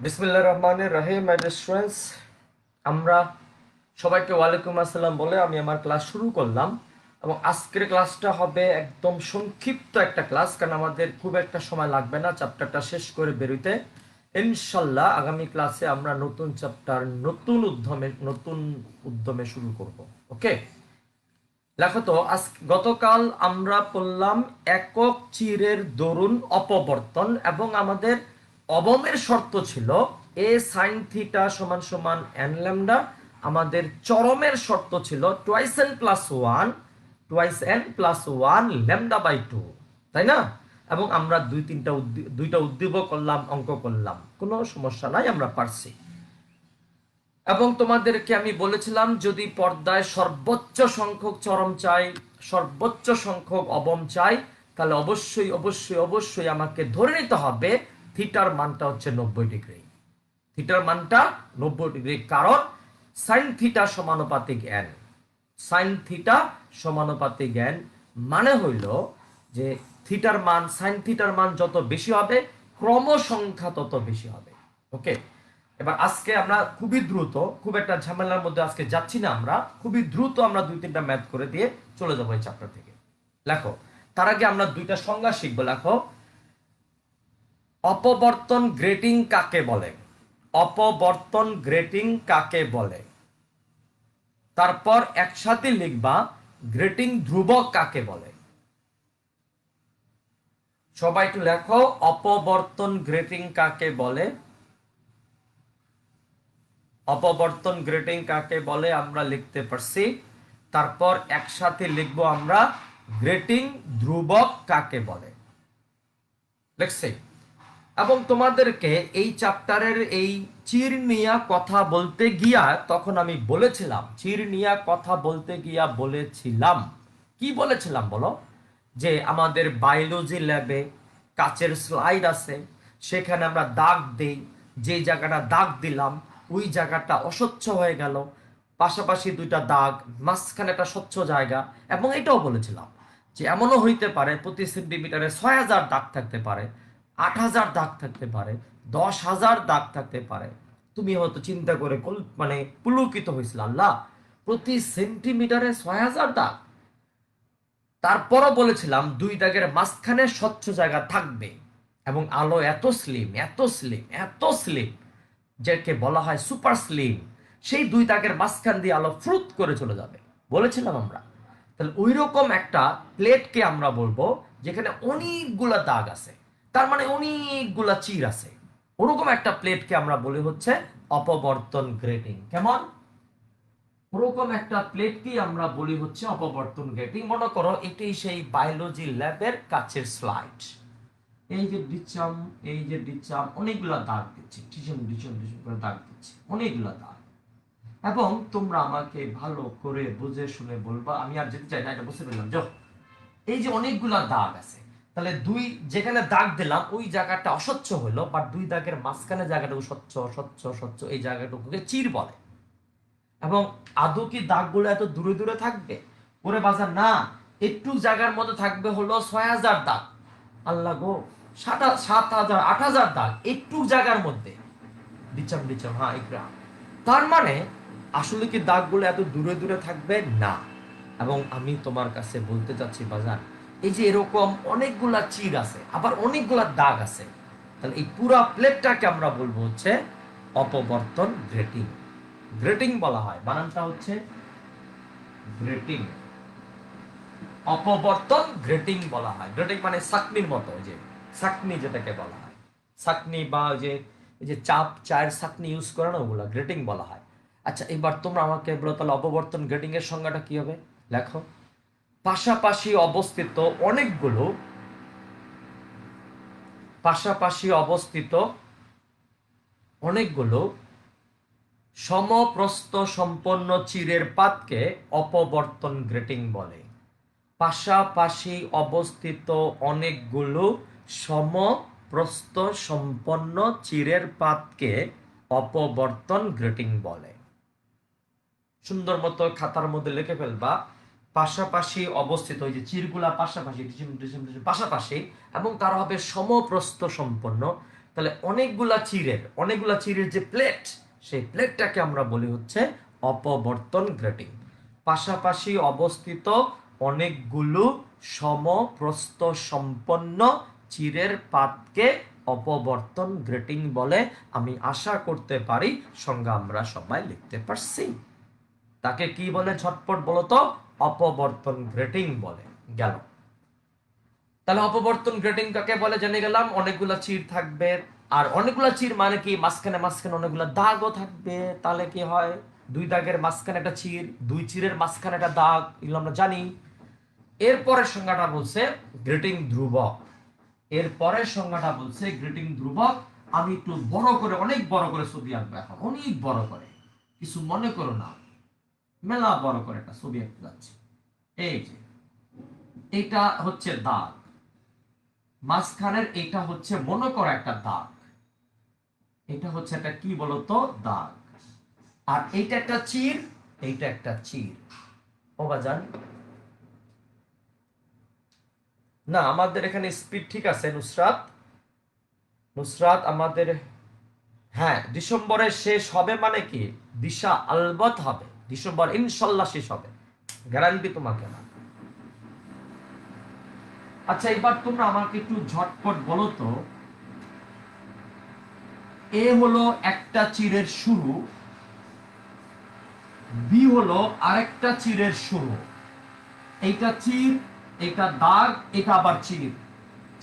বিসমিল্লাহির রহমানির রহিম। My dear students, আমরা সবাইকে ওয়ালাইকুম আসসালাম বলে আমি আমার ক্লাস শুরু করলাম। এবং আজকের ক্লাসটা হবে একদম সংক্ষিপ্ত একটা ক্লাস, কারণ আমাদের খুব একটা সময় লাগবে না চ্যাপ্টারটা শেষ করে বেরোতে। ইনশাল্লাহ আগামী ক্লাসে আমরা নতুন চ্যাপ্টার নতুন উদ্যমে শুরু করব। ওকে, লেখো তো। আজ গতকাল আমরা পড়লাম একক চিরের দরুন অপবর্তন, এবং আমাদের অবমের শর্ত ছিল এ সাইন থিটা সমান সমান এন ল্যামডা। আমাদের চরমের শর্ত ছিল twice n plus one lambda by two, তাই না? এবং আমরা দুইটা উদ্দীপক করলাম, অঙ্ক করলাম, কোনো সমস্যা নাই, আমরা পারছি। এবং তোমাদেরকে আমি বলেছিলাম যদি পর্দায় সর্বোচ্চ সংখ্যক চরম চাই, সর্বোচ্চ সংখ্যক অবম চাই, তাহলে অবশ্যই অবশ্যই অবশ্যই আমাকে ধরে নিতে হবে থিটার মানটা হচ্ছে 90 ডিগ্রি। থিটার মানটা 90 ডিগ্রি, কারণ সাইন থিটা সমানুপাতিক এন। সাইন থিটা সমানুপাতিক এন মানে হইল যে সাইন থিটার মান যত বেশি হবে, ক্রমসংখ্যা তত বেশি হবে। ওকে, এবার আজকে আমরা খুবই দ্রুত, খুব একটা ঝামেলার মধ্যে আজকে যাচ্ছি না, আমরা খুবই দ্রুত আমরা 2-3টা ম্যাথ করে দিয়ে চলে যাবো এই চ্যাপ্টার থেকে। লেখো, তার আগে আমরা দুইটা সংজ্ঞা শিখবো। লেখো, অপবর্তন গ্রেটিং কাকে বলে? অপবর্তন গ্রেটিং কাকে বলে? তারপর একসাথে লিখবা গ্রেটিং ধ্রুবক কাকে বলে। সবাই একটু লেখো, অপবর্তন গ্রেটিং কাকে বলে? অপবর্তন গ্রেটিং কাকে বলে আমরা লিখতে পারছি। তারপর একসাথে লিখবো আমরা গ্রেটিং ধ্রুবক কাকে বলে। লিখছি। এবং তোমাদেরকে এই চ্যাপ্টারের এই চির নিয়া কথা বলতে গিয়া তখন আমি বলেছিলাম, চির নিয়া কথা বলতে গিয়া বলেছিলাম, কি বলেছিলাম বলো? যে আমাদের বায়োলজি ল্যাবে কাচের স্লাইড আছে, সেখানে আমরা দাগ দেই, যে জায়গাটা দাগ দিলাম ওই জায়গাটা অস্বচ্ছ হয়ে গেল, পাশাপাশি দুইটা দাগ, মাঝখানে একটা স্বচ্ছ জায়গা। এবং এটাও বলেছিলাম যে এমনও হইতে পারে প্রতি সেন্টিমিটারে 6,000 দাগ থাকতে পারে, 8,000 দাগ থাকতে পারে, 10,000 দাগ থাকতে পারে। তুমি হয়তো চিন্তা করে মানে পুলকিত হয়েছিল, আল্লাহ, প্রতি সেন্টিমিটারে 6,000 দাগ। তারপরও বলেছিলাম দুই দাগের মাঝখানে স্বচ্ছ জায়গা থাকবে, এবং আলো এত স্লিম এত স্লিম এত স্লিম, যাকে বলা হয় সুপার স্লিম, সেই দুই দাগের মাঝখান দিয়ে আলো ফ্রুত করে চলে যাবে বলেছিলাম আমরা। তাহলে ওই রকম একটা প্লেটকে আমরা বলবো যেখানে অনেকগুলা দাগ আছে, তার মানে অনেকগুলা চির আছে, ওরকম একটা প্লেটকে আমরা বলি হচ্ছে অপবর্তন গ্রেটিং। কেমন? ওরকম একটা প্লেটকে আমরা বলি হচ্ছে অপবর্তন গ্রেটিং। মনে করো এটাই সেই বায়োলজি ল্যাবের কাচের স্লাইড। এই যে দিচ্ছাম, এই যে দিচ্ছাম, অনেকগুলা দাগ দিচ্ছি, টিচন টিচন টিচন করে দাগ দিচ্ছি, অনেকগুলা দাগ। এবং তোমরা আমাকে ভালো করে বুঝে শুনে বলবা, আমি আর যেতে চাই না, এটা বুঝতে পেলাম। যো, এই যে অনেকগুলা দাগ আছে, তাহলে দুই যেখানে দাগ দিলাম ওই জায়গাটা অস্বচ্ছ হলো, বা দুই দাগের মাঝখানে জায়গাটুকু স্বচ্ছ স্বচ্ছ স্বচ্ছ, এই জায়গাটুকুকে চির বলে। এবং আদৌ কি দাগগুলো এত দূরে দূরে থাকবে? ওরে বাজার না, একটু জায়গার মধ্যে থাকবে হলো 6,000 দাগ। আল্লাহ গো, 7,000 8,000 দাগ একটু জায়গার মধ্যে, ডিচাম ডিচাম, হ্যাঁ ইকরা। তার মানে আসলে কি দাগগুলো এত দূরে দূরে থাকবে না? এবং আমি তোমার কাছে বলতে চাচ্ছি বাজার, এই যে এরকম অনেকগুলা চির আছে, আবার অনেকগুলা দাগ আছে, তাহলে এই পুরা প্লেটটাকে আমরা বলবো হচ্ছে অপবর্তন গ্রেটিং। গ্রেটিং বলা হয়, বানানটা হচ্ছে গ্রেটিং। অপবর্তন গ্রেটিং বলা হয়। গ্রেটিং মানে সাকনির মতো, যে সাকনি যেটাকে বলা হয়, সাকনি বা যে এই যে চায়ের সাকনি ইউজ করে না, ওগুলা গ্রেটিং বলা হয়। আচ্ছা, এবার তোমরা আমাকে বলো তাহলে অপবর্তন গ্রেটিং এর সংজ্ঞাটা কি হবে? লেখো, পাশাপাশি অবস্থিত অনেকগুলো, পাশাপাশি অবস্থিত অনেকগুলো সমপ্রস্থ সম্পন্ন চিরের পাতকে অপবর্তন গ্রেটিং বলে। পাশাপাশি অবস্থিত অনেকগুলো সমপ্রস্থ সম্পন্ন চিরের পাতকে অপবর্তন গ্রেটিং বলে। সুন্দর মতো খাতার মধ্যে লিখে ফেলবা, পাশাপাশি অবস্থিত, ওই যে চিরগুলা পাশাপাশি পাশাপাশি, এবং তারা হবে সমপ্রস্থ সম্পন্ন। তাহলে অনেকগুলা চিরের যে প্লেট, সেই প্লেটটাকে আমরা বলি হচ্ছে অপবর্তন গ্রেটিং। পাশাপাশি অবস্থিত অনেকগুলো সমপ্রস্থ সম্পন্ন চিরের পাতকে অপবর্তন গ্রেটিং বলে। আমি আশা করতে পারি সংজ্ঞা আমরা সবাই লিখতে পারছি। তাকে কি বলে ঝটপট বলো তো? অপবর্তন গ্রেটিং বলে। গেল। তাহলে অপবর্তন গ্রেটিং কাকে বলে জেনে গেলাম। অনেকগুলা চির থাকবে, আর অনেকগুলা চির মানে কি মাঝখানে অনেকগুলা দাগও থাকবে। তাহলে কি হয়? দুই দাগের মাঝখানে একটা চির, দুই চিরের মাঝখানে একটা দাগ, এগুলো আমরা জানি। এরপরের সংজ্ঞাটা বলছে গ্রেটিং ধ্রুবক। এরপরের সংজ্ঞাটা বলছে গ্রেটিং ধ্রুবক। আমি একটু বড় করে, অনেক বড় করে ছবি আঁকবো এখন, অনেক বড় করে, কিছু মনে করো না, মেলা বড় করে একটা ছবি আঁকতে যাচ্ছি। এই যে এটা হচ্ছে দাগ, মাঝখানের এটা হচ্ছে মনে করো একটা দাগ, এটা হচ্ছে একটা কি বলতো দাগ, আর এইটা একটা চির, এইটা একটা চির। ও বাজান না, আমাদের এখানে স্পিড ঠিক আছে নুসরাত, নুসরাত আমাদের, হ্যাঁ ডিসেম্বরে শেষ হবে মানে কি দিশা আলবত হবে, ডিসেম্বর ইনশাল্লাহ শেষ হবে, গ্যারান্টি তোমাকে না। আচ্ছা এবার তোমরা আমাকে একটু ঝটপট বলো তো, এ হলো একটা চিরের শুরু, বি হলো আরেকটা চিরের শুরু, এইটা চির, এটা দাগ, এটা আবার চির,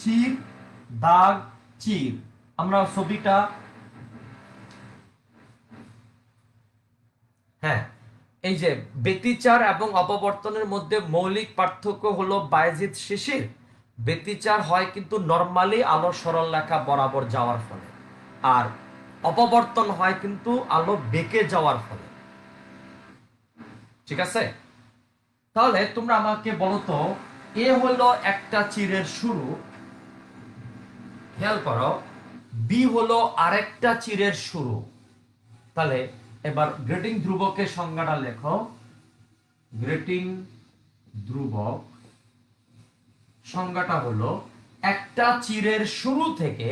চির দাগ চির। আমরা ছবিটা, হ্যাঁ এই যে ব্যতিচার এবং অপবর্তনের মধ্যে মৌলিক পার্থক্য হলো বায়েজিদ শিশির ব্যতিচার হয় কিন্তু নরমালি আলো সরল রেখা বরাবর যাওয়ার ফলে, আর অপবর্তন হয় কিন্তু আলো বেঁকে যাওয়ার ফলে। ঠিক আছে? তাহলে তোমরা আমাকে বলো তো, এ হলো একটা চিরের শুরু, খেয়াল করো, বি হলো আরেকটা চিরের শুরু। তাহলে এবার গ্রেটিং ধ্রুবকের সংজ্ঞাটা লেখো। গ্রেটিং ধ্রুবক সংজ্ঞাটা হলো একটা চিরের শুরু থেকে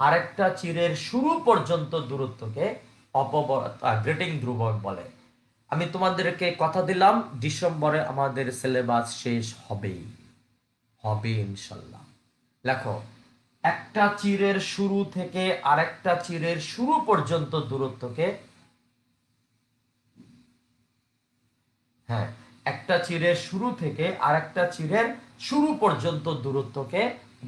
আরেকটা চিরের শুরু পর্যন্ত দূরত্বকে গ্রেটিং ধ্রুবক বলে। আমি তোমাদেরকে কথা দিলাম ডিসেম্বরে আমাদের সিলেবাস শেষ হবেই হবে ইনশাল্লাহ। লেখো, একটা চিরের শুরু থেকে আরেকটা চিরের শুরু পর্যন্ত দূরত্বকে, হ্যাঁ একটা চিরের শুরু থেকে আরেকটা চিরের শুরু পর্যন্ত দূরত্বকে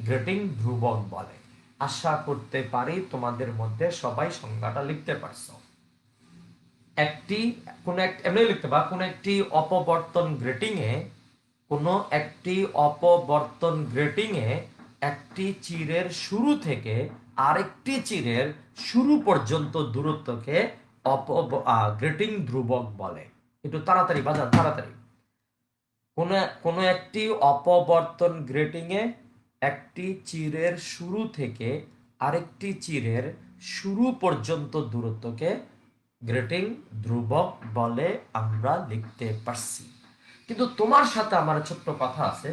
গ্রেটিং ধ্রুবক বলে। আশা করতে পারি তোমাদের মধ্যে সবাই সংজ্ঞাটা লিখতে পারছো। একটি কোন এমনি লিখতে পারো, কোন একটি অপবর্তন গ্রেটিং এ, কোন একটি অপবর্তন গ্রেটিং এ একটি চিরের শুরু থেকে আরেকটি চিরের শুরু পর্যন্ত দূরত্বকে গ্রেটিং ধ্রুবক বলে। একটু তাড়াতাড়ি বাজান, তাড়াতাড়ি। কোন একটি অপবর্তন গ্রেটিং এ একটি চিরের শুরু থেকে আরেকটি চিরের শুরু পর্যন্ত দূরত্বকে গ্রেটিং ধ্রুবক বলে আমরা লিখতে পারছি। কিন্তু তোমার সাথে আমার ছোট্ট কথা আছে,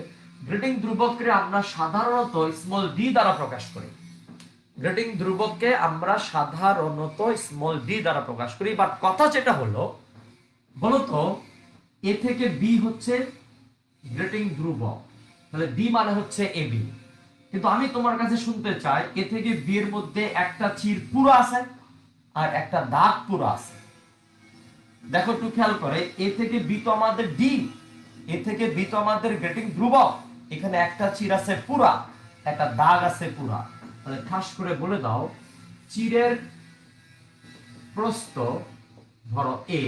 গ্রেটিং ধ্রুবককে আমরা সাধারণত স্মল ডি দ্বারা প্রকাশ করি। গ্রেটিং ধ্রুবককে আমরা সাধারণত স্মল ডি দ্বারা প্রকাশ করি। বাট কথা যেটা হলো, বলতো এ থেকে বি হচ্ছে গ্রেটিং ধ্রুবক, তাহলে বি মানে হচ্ছে এ বি। কিন্তু আমি তোমার কাছে শুনতে চাই, এ থেকে বি এর মধ্যে একটা চির পুরো আছে আর একটা দাগ পুরো আছে। দেখো একটু খেয়াল করে, এ থেকে বি তো আমাদের ডি, এ থেকে বি তো আমাদের গ্রেটিং ধ্রুবক, এখানে একটা চির আছে পুরা, একটা দাগ আছে পুরা। তাহলে ঠাস করে বলে দাও, চিরের প্রস্থ ধরো এ,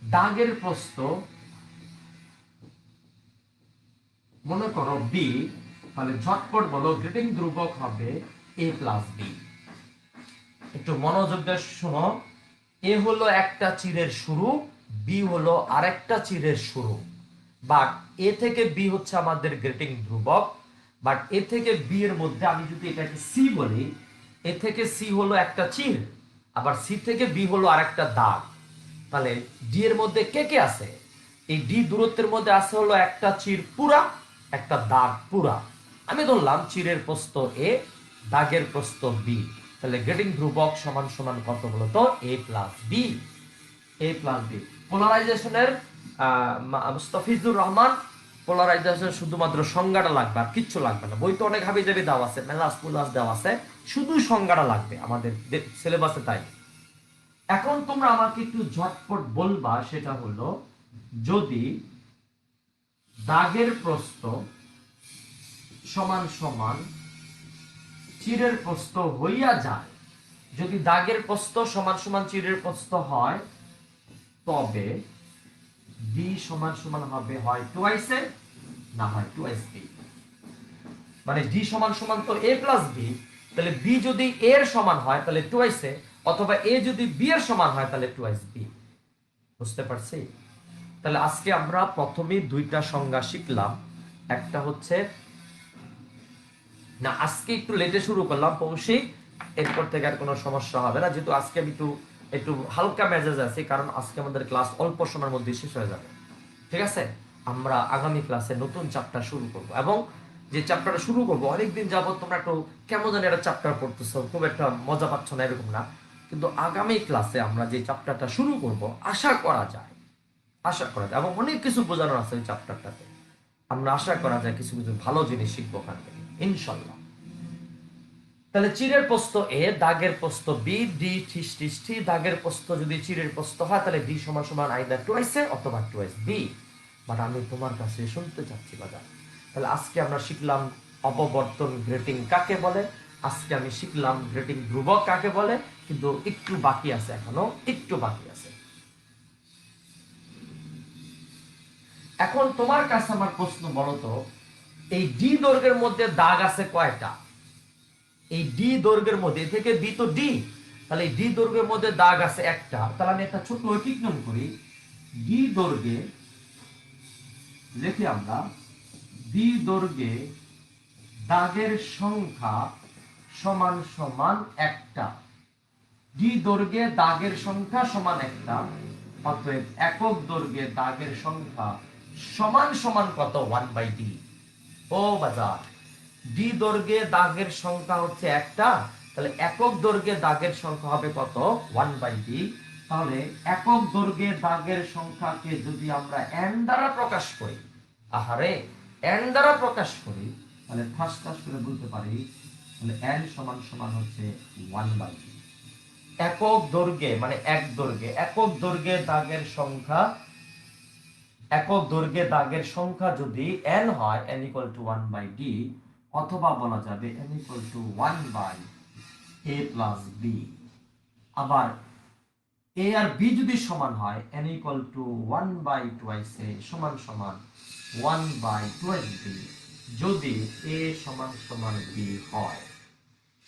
দাগের প্রস্থ মনে করো বি, তাহলে ঝটপট বলো গ্রেটিং ধ্রুবক হবে এ প্লাস বি। একটু মনোযোগ দিয়ে শোনো, এ হলো একটা চিরের শুরু, বি হলো আরেকটা চিরের শুরু। বাট এ থেকে বি হচ্ছে আমাদের গ্রেটিং ধ্রুবক। বাট এ থেকে বি এর মধ্যে আমি যদি এটাকে সি বলি, এ থেকে সি হলো একটা চির, আবার সি থেকে বি হলো আরেকটা দাগ। তাহলে ডি এর মধ্যে কে কে আছে? এই ডি দূরত্বের মধ্যে আছে হলো একটা চির পুরা, একটা দাগ পুরা। আমি ধরলাম চিরের প্রস্থ এ, দাগের প্রস্থ বি, তাহলে গ্রেটিং ধ্রুবক সমান সমান কত বলতো? A plus B. A plus B পোলারাইজেশনের মুস্তাফিজুর রহমান, পোলারাইজেশন শুধুমাত্র সংজ্ঞাটা লাগবে, আর কিচ্ছু লাগবে না। বই তো অনেক হাবি যাবি দেওয়া আছে, মেলাস পুলাস দেওয়া আছে, শুধু সংজ্ঞাটা লাগবে আমাদের সিলেবাসে তাই। এখন তোমরা আমাকে একটু ঝটপট বলবা, সেটা হলো যদি দাগের প্রস্থ সমান সমান চিরের প্রস্থ হইয়া যায়, যদি দাগের প্রস্থ সমান সমান চিরের প্রস্থ হয়, তবে বি সমান সমান হবে হয় টুয়াইস এ, না হয় টুয়াইস বি। মানে ডি সমান সমান তো এ প্লাস বি, তাহলে বি যদি এ এর সমান হয় তাহলে টুয়াইস এ, অথবা এ যদি বি এর সমান হয় তাহলে টুয়াইস বি। বুঝতে পারছি? তাহলে আজকে আমরা প্রথমে দুইটা সংজ্ঞা শিখলাম। একটা হচ্ছে, না আজকে একটু লেটে শুরু করলাম পৌঁছি, এরপর থেকে আর কোনো সমস্যা হবে না, যেহেতু আজকে আমি একটু একটু হালকা মেজাজ আছি, কারণ আজকে আমাদের ক্লাস অল্প সময়ের মধ্যে শেষ হয়ে যাবে। ঠিক আছে? আমরা আগামী ক্লাসে নতুন চ্যাপ্টার শুরু করব, এবং যে চ্যাপ্টারটা শুরু করবো, অনেকদিন যাবত তোমরা একটু কেমন জানি একটা চ্যাপ্টার পড়তেছো, খুব একটা মজা পাচ্ছ না এরকম না, কিন্তু আগামী ক্লাসে আমরা যে চ্যাপ্টারটা শুরু করব, আশা করা যায় এবং অনেক কিছু বোঝানোর আছে ওই চ্যাপ্টারটাতে। আমরা আশা করা যায় কিছু কিছু ভালো জিনিস শিখবো ওখান থেকে ইনশাল্লাহ। তাহলে চিরের প্রস্থ এ, দাগের প্রস্থ বি, ডি টি দাগের প্রস্থ যদি চিরের প্রস্থ হয় তাহলে ডি সমান সমান আইদার টুয়াইস এ অথবা টুয়াইস বি। বাট আমি তোমার কাছে শুনতে চাচ্ছি বাজার। তাহলে আজকে আমরা শিখলাম অপবর্তন গ্রেটিং কাকে বলে, আজকে আমি শিখলাম গ্রেটিং ধ্রুবক কাকে বলে, কিন্তু একটু বাকি আছে, এখনো একটু বাকি আছে। এখন তোমার কাছে আমার প্রশ্ন, বলো তো এই ডি দৈর্ঘ্যের মধ্যে দাগ আছে কয়টা? এই ডি দৈর্ঘ্যের মধ্যে, থেকে বি তো ডি, তাহলে এই ডি দৈর্ঘ্যের মধ্যে দাগ আছে একটা। তাহলে আমি একটা ছোট ঐকিক নিয়ম করি, ডি দৈর্ঘ্যে লিখি আমরা, ডি দৈর্ঘ্যে দাগের সংখ্যা সমান সমান একটা। ডি দৈর্ঘ্যে দাগের সংখ্যা সমান একটা, অতএব একক দৈর্ঘ্যে দাগের সংখ্যা সমান সমান কত? 1/d। ও বাজার, ডি দৈর্ঘ্যে দাগের সংখ্যা হচ্ছে একটা, তাহলে একক দৈর্ঘ্যে দাগের সংখ্যা হবে কত? 1/d। তাহলে একক দৈর্ঘ্যে দাগের সংখ্যাকে যদি আমরা n দ্বারা প্রকাশ করি, আহারে n দ্বারা প্রকাশ করি, তাহলে ফার্স্ট করে বলতে পারি, তাহলে n সমান সমান হচ্ছে 1/d। একক দৈর্ঘ্যে মানে একক দৈর্ঘ্যে দাগের সংখ্যা, একক দৈর্ঘ্যে দাগের সংখ্যা যদি n হয়, n = 1/d, অথবা বলা যাবে n = 1/a + b। আবার a আর b যদি সমান হয়, n = 1/2a সমান সমান 1/2b, যদি a সমান সমান b হয়।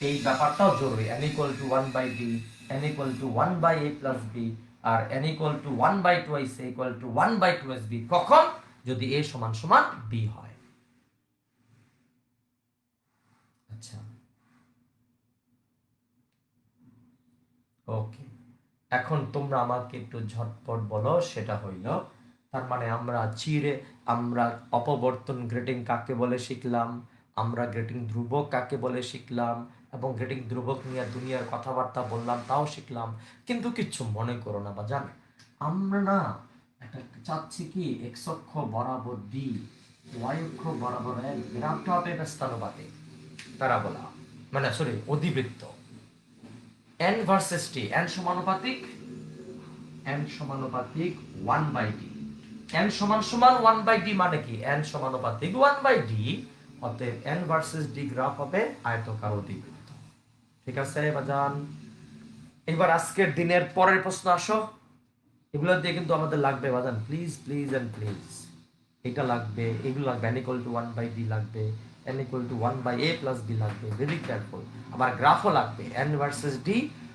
এই ব্যাপারটাও জরুরি, n = 1/d, n = 1/a + b, আর n = 1/2a = 1/2b কখন? যদি a সমান সমান b হয়। আচ্ছা, ওকে। এখন তোমরা আমাকে একটু ঝটপট বলো, সেটা হইল, তার মানে আমরা অপবর্তন গ্রেটিং কাকে বলে শিখলাম, আমরা গ্রেটিং ধ্রুবক কাকে বলে শিখলাম, এবং গ্রেটিং ধ্রুবক নিয়ে দুনিয়ার কথাবার্তা বললাম, তাও শিখলাম। কিন্তু কিচ্ছু মনে করো না বাজান, আমরা না একটা চাচ্ছি কি, এক্স অক্ষ বরাবর ডি, ওয়াই অক্ষ বরাবর এক, গ্রাফটা হবে ব্যস্তানুপাতিক প্যারাবোলা, মানে সরি অধিবৃত্ত। n ভার্সেস t, n সমানুপাতিক 1/d, n সমান সমান 1/d মানে কি, n সমানুপাতিক 1/d, অতএব n ভার্সেস d গ্রাফ হবে আয়তকার অধিবৃত্ত। ঠিক আছে বাজান? এবার আজকের দিনের পরের প্রশ্ন আসো, এগুলো দিয়ে কিন্তু আমাদের লাগবে বাজান, প্লিজ প্লিজ এন্ড প্লিজ, এটা লাগবে, এগুলো লাগবে, n = 1/d লাগবে, n = 1/a + b লাগবে, ভেরি কেয়ারফুল। আবার গ্রাফও লাগবে n ভার্সেস d,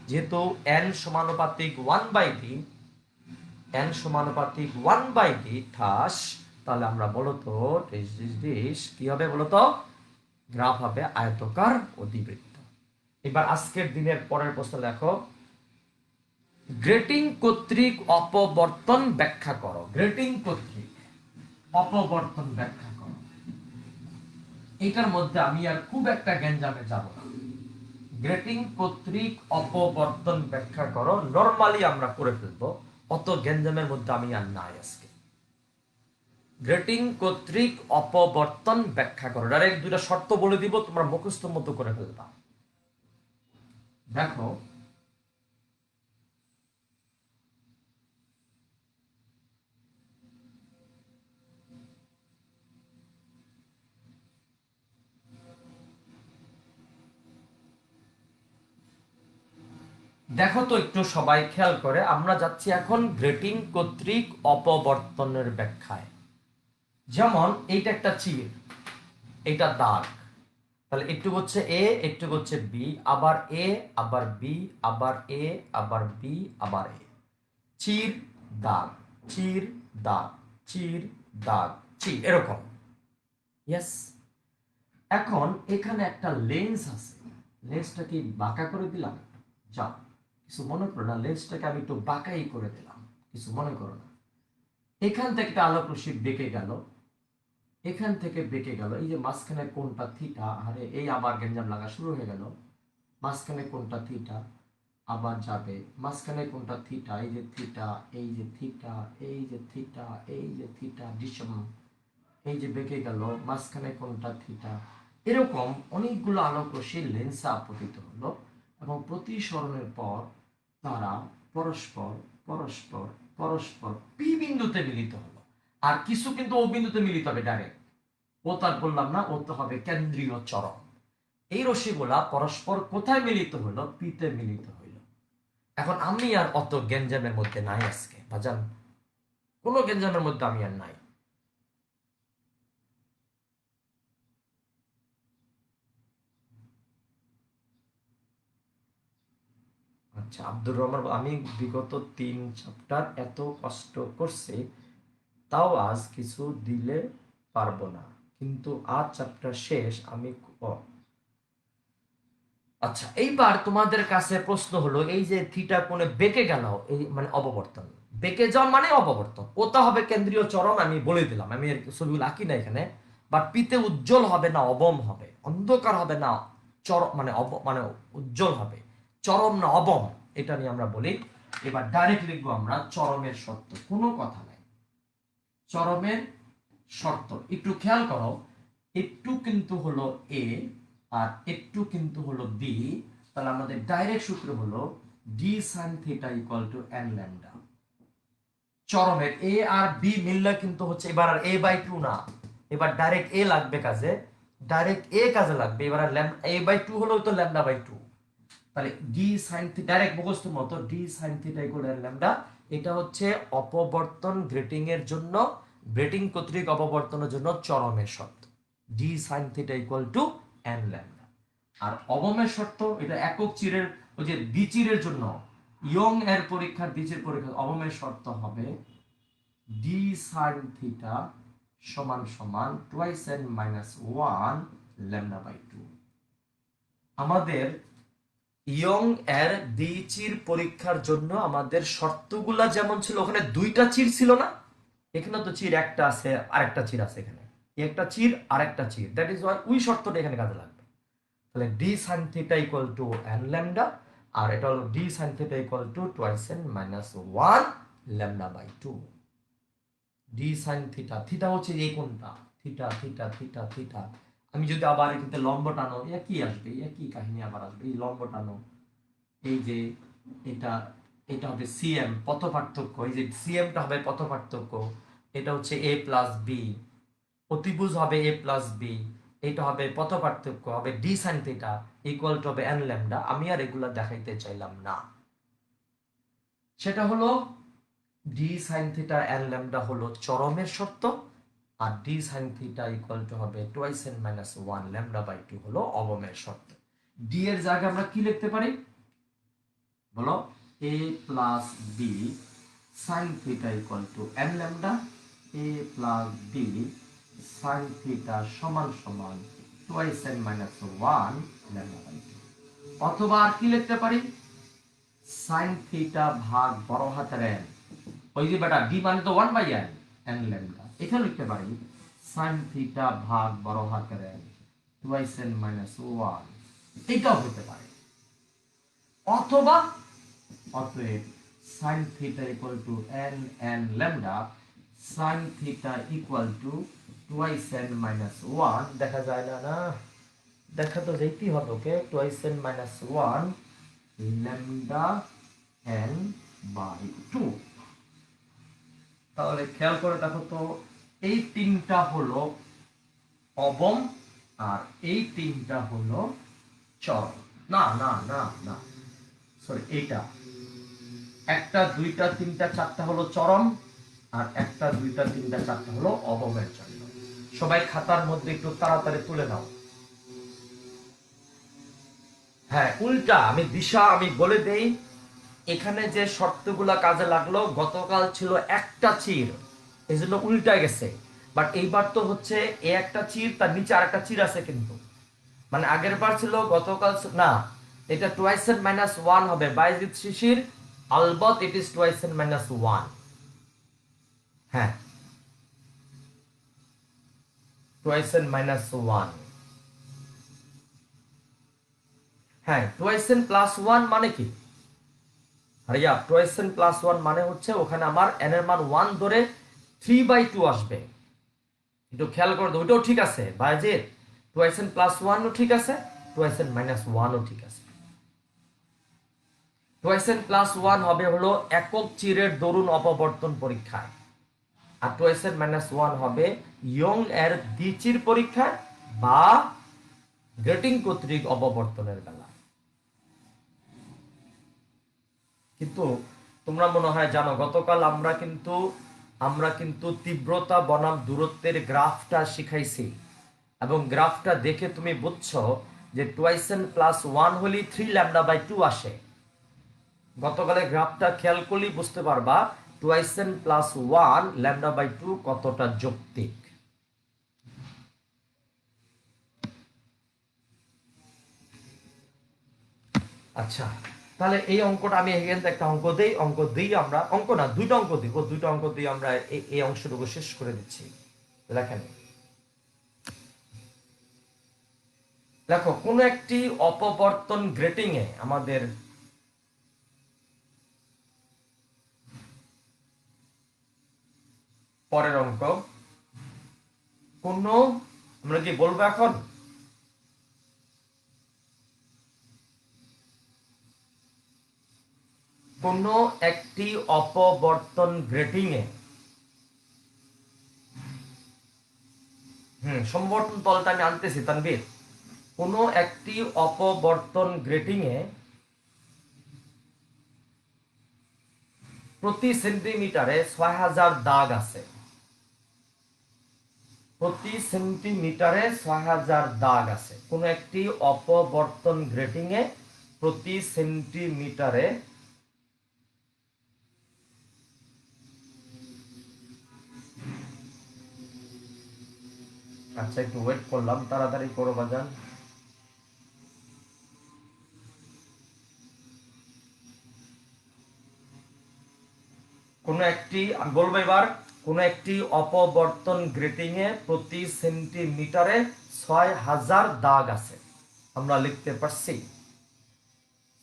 যেহেতু n সমানুপাতিক 1/d, n সমানুপাতিক 1/d ঠাস, তাহলে আমরা বলতো কি হবে বলতো? গ্রাফ হবে আয়তকার অধিবৃত্ত। এবার আজকের দিনের পরের প্রশ্ন দেখো, গ্রেটিং কর্তৃক অপবর্তন ব্যাখ্যা করো। গ্রেটিং কর্তৃক অপবর্তন ব্যাখ্যা করো। এটার মধ্যে আমি আর খুব একটা গ্যাঞ্জামে যাব না, গ্রেটিং কর্তৃক অপবর্তন ব্যাখ্যা করো। নরমালি আমরা করে ফেলবো, অত গেঞ্জামের মধ্যে আমি আর নাই আজকে। গ্রেটিং কর্তৃক অপবর্তন ব্যাখ্যা করো, ডাইরেক্ট দুইটা শর্ত বলে দিব, তোমরা মুখস্থ মতো করে ফেলবা। দেখো দেখো তো একটু সবাই খেয়াল করে, আমরা যাচ্ছি এখন গ্রেটিং কর্তৃক অপবর্তনের ব্যাখ্যায়। যেমন এইটা একটা চির, এইটা দাগ, তাহলে একটু হচ্ছে এ, একটু হচ্ছে বি, আবার এ, আবার বি, আবার এ, আবার বি, আবার এ। চির দাগ, চির দাগ, চির দাগ, চির, এরকম। ইয়েস। এখন এখানে একটা লেন্স আছে, লেন্সটা কি বাঁকা করে দিলাম? যাও, কিছু মনে করো না, লেন্সটাকে আমি একটু বাঁকাই করে দিলাম, কিছু মনে করো না। এখান থেকে একটা আলোক রশ্মি বেঁকে গেল, এখান থেকে বেঁকে গেল, এই যে মাঝখানে কোনটা থিটা, আরে এই আবার গেঞ্জাম লাগা শুরু হয়ে গেল। মাঝখানে কোনটা থিটা, আবার যাবে মাঝখানে কোনটা থিটা, এই যে থিটা, এই যে থিটা, এই যে থিটা, এই যে থিটা, ডিসম, এই যে বেঁকে গেল, মাঝখানে কোনটা থিটা। এরকম অনেকগুলো আলোক রশ্মি লেন্সে আপতিত হলো এবং প্রতিসরণের পর তারা পরস্পর পরস্পর পরস্পর পি বিন্দুতে মিলিত হলো। আর কিছু কিন্তু ও বিন্দুতে মিলিত হবে ডাইরেক্ট, ও তার বললাম না, ও তো হবে কেন্দ্রীয় চরম। এই রশ্মিগুলা পরস্পর কোথায় মিলিত হলো? পিতে মিলিত হইল। এখন আমি আর অত গেঞ্জামের মধ্যে নাই আজকে বাজান, কোনো গেঞ্জামের মধ্যে আমি আর নাই। আচ্ছা আব্দুর রহমান, আমি বিগত 3 চ্যাপ্টার এত কষ্ট করছি, তাও আজ কিছু দিলে পারবো না, কিন্তু আজ চ্যাপ্টার শেষ আমি আচ্ছা এইবার তোমাদের কাছে প্রশ্ন হলো, এই যে থিটা কোণে বেঁকে গেল, এই মানে অপবর্তন, বেঁকে যাওয়া মানে অপবর্তন। ওটা হবে কেন্দ্রীয় চরম, আমি বলে দিলাম, আমি এর ছবিগুলো আঁকি না এখানে। বাট পিতে উজ্জ্বল হবে না অবম হবে, অন্ধকার হবে না চরম, মানে মানে উজ্জ্বল হবে, চরম না অবম, এটা নিয়ে আমরা বলি। এবার ডাইরেক্ট লিখবো আমরা চরমের শর্ত, কোনো কথা নাই। চরমের শর্ত একটু খেয়াল করো, একটু কিন্তু হলো এ আর একটু কিন্তু হলো বি, তাহলে আমাদের ডাইরেক্ট সূত্র হলো D sine theta equal to N lambda. চরমের এ আর বি মিললে কিন্তু হচ্ছে এবার আর এ বাই টু না, এবার ডাইরেক্ট এ লাগবে কাজে, ডাইরেক্ট এ কাজে লাগবে। এবার আর এ বাই টু হলো তো ল্যামডা বাই টু, তাহলে ডি সাইন থিটা ডাইরেক্ট মুখস্থ মতো D sine theta equal two lambda. এটা হচ্ছে অপবর্তন গ্রেটিং এর জন্য, গ্রেটিং কর্তৃক অপবর্তনের জন্য চরমের শর্ত, D sine theta equal to N lambda. আর অবমের শর্ত, এটা একক চিরের, ওই যে দ্বিচিরের জন্য ইয়ং এর পরীক্ষার দ্বিচির পরীক্ষা অবমের শর্ত হবে ডি সাইন থিটা সমান সমান twice N minus one lambda by two. আমাদের ইয়ং এর দ্বিচির পরীক্ষার জন্য আমাদের শর্তগুলা যেমন ছিল, ওখানে দুইটা চির ছিল না, এখানে তো চির একটা আছে, আরেকটা চির আছে এখানে, একটা চির আরেকটা চির, দ্যাট ইজ ওয়াই ওই শর্তটা এখানে কাজে লাগবে। তাহলে D sine theta equal to N lambda, আর এটা হলো D sine theta equal to twice N minus one lambda by two. D sine theta, theta হচ্ছে এই কোনটা, থিটা থিটা থিটা থিটা। আমি যদি আবার এখানে লম্ব টানো, কি আসবে, কি কাহিনী আবার আসবে, এই লম্ব টানো, এই যে এটা, এটা হবে সিএম পথ পার্থক্য, এই যে সিএমটা হবে পথ পার্থক্য, এটা হচ্ছে এ প্লাস বি, অতিভুজ হবে এ প্লাস বি, এটা হবে পথ পার্থক্য, হবে d sine theta equal to হবে এন ল্যামডা। আমি আর এগুলা দেখাইতে চাইলাম না, সেটা হলো D sine theta n lambda হলো চরমের শর্ত, আর d sine theta equal to হবে twice N minus one lambda by two হলো অবমের শর্ত। ডি এর জায়গায় আমরা কি লিখতে পারি বলো? a plus b sine theta equal to N lambda, a plus b sine theta সমান সমান twice N minus one lambda by two. অথবা আর কি লিখতে পারি? সাইন থিটা ভাগ বড় হাতের এন, ওই যে বেটা ডি মানে তো one by n, n lambda, এখানে লিখতে পারি সাইন থিটা ভাগ বড় হাতের n twice N minus one, এইটাও হতে পারে। অথবা অতএব sin theta equal to n n lambda sin theta equal to twice n minus 1 দেখা যায় না না দেখা তো যেতেই হবে okay twice n minus 1 lambda n by 2। তাহলে খেয়াল করে দেখো তো এই তিনটা হলো অবম আর এই তিনটা হলো চরম। না না না না সরি এইটা একটা দুইটা তিনটা চারটা হলো চরম আর একটা দুইটা তিনটা চারটা হলো অবমের জন্য। সবাই খাতার মধ্যে একটু তাড়াতাড়ি তুলে নাও। হ্যাঁ উল্টা আমি দিশা আমি বলে দেই, এখানে যে শর্তগুলা কাজে লাগলো গতকাল ছিল একটা চির, এই জন্য উল্টা গেছে। বাট এইবার তো হচ্ছে এ একটা চির তার নিচে আর একটা চির আছে, কিন্তু মানে আগের বার ছিল গতকাল না, এটা টুয়াইস এন মাইনাস 1 হবে বাইজিদ শিশির, আলবত it is twice N minus 1। হ্যাঁ টুয়াইস এন মাইনাস 1, হ্যাঁ টুয়াইস এন প্লাস 1 মানে কি? আরিয়া টুয়াইস এন প্লাস 1 মানে হচ্ছে ওখানে আমার n এর মান 1 ধরে 3/2 আসবে। একটু খেয়াল করে দাও, ওটাও ঠিক আছে বাইজিদ, টুয়াইস এন প্লাস 1 ও ঠিক আছে, টুয়াইস এন মাইনাস 1 ও ঠিক আছে। টুয়াইস এন প্লাস 1 হবে হলো একক চিরের দরুন অপবর্তন পরীক্ষায়, আর টুয়াইস এন মাইনাস 1 হবে ইয়ং এর দ্বিচির পরীক্ষায় বা গ্রেটিং কর্তৃক অপবর্তনের বেলা। কিন্তু তোমরা মনে হয় জানো গতকাল আমরা কিন্তু তীব্রতা বনাম দূরত্বের গ্রাফটা শিখাইছি, এবং গ্রাফটা দেখে তুমি বুঝছো যে টুয়াইস এন প্লাস 1 হলে 3 ল্যামডা বাই 2 আসে। গতকালের গ্রাফটা খেয়াল করলেই বুঝতে পারবা twice n plus 1 lambda by 2 কতটা যৌক্তিক। আচ্ছা তাহলে এই অঙ্কটা আমি এখান থেকে একটা অঙ্ক দিই আমরা, অঙ্ক না দুইটা অঙ্ক দিব, দুইটা অঙ্ক দিয়ে আমরা এই অংশটুকু শেষ করে দিচ্ছি। লেখেন, দেখো কোন একটি অপবর্তন গ্রেটিং এ আমাদের পরের অঙ্ক, কোন আমরা কি বলবো এখন, কোন একটি অপবর্তন গ্রেটিং এ সম্বর্তন তলটা আমি আনতেছি তানবীর, কোন একটি অপবর্তন গ্রেটিং এ প্রতি সেন্টিমিটারে 6000 দাগ আছে, প্রতি সেন্টিমিটারে 6000 দাগ আছে। কোন একটি অপবর্তন গ্রেটিং এ প্রতি সেন্টিমিটারে আচ্ছা একটু ওয়েট করলাম, তাড়াতাড়ি করো বাজান। কোন একটি আমি বলবো এবার, কোন একটি অপবর্তন গ্রেটিং এ প্রতি সেন্টিমিটারে 6000 দাগ আছে। আমরা লিখতে পারছি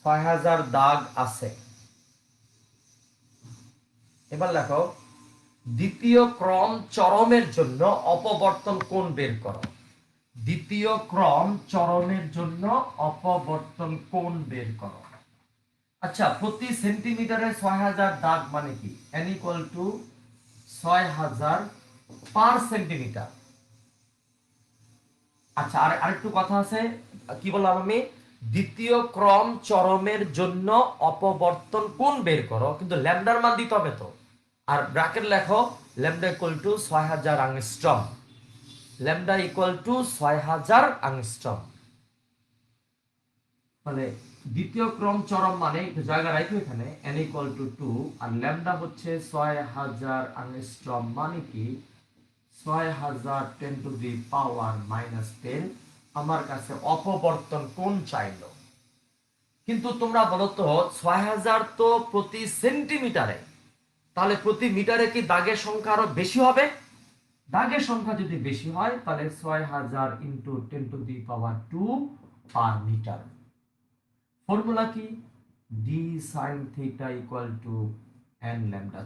6000 দাগ আছে। এবার লেখো দ্বিতীয় ক্রম চরমের জন্য অপবর্তন কোণ বের করো। দ্বিতীয় ক্রম চরমের জন্য অপবর্তন কোণ বের করো। আচ্ছা প্রতি সেন্টিমিটারে 6000 দাগ মানে কি, n ইকুয়াল টু 6000 পার সেন্টিমিটার। আচ্ছা আর আরেকটু কথা আছে, কি বললাম আমি, দ্বিতীয় ক্রম চরমের জন্য অপবর্তন কোণ বের করো, কিন্তু ল্যামডার মান দিতে হবে তো। আর ব্র্যাকেট লেখো lambda equal to 6000 angstrom, lambda equal to 6000 angstrom. মানে দ্বিতীয় ক্রম চরম মানে একটু জায়গা রাখো এখানে, n ইকুয়াল টু 2 আর ল্যামডা হচ্ছে 6000 অ্যাংস্ট্রম মানে কি 6000 10 টু দি পাওয়ার -10। আমার কাছে অপবর্তন কোণ চাইলো, কিন্তু তোমরা বলো তো 6000 তো প্রতি সেন্টিমিটারে, তাহলে প্রতি মিটারে কি দাগের সংখ্যা আরো বেশি হবে? দাগের সংখ্যা যদি বেশি হয় তাহলে 6000 into 10 to the power 2 per meter. Formula কি, d sine theta equal to N lambda,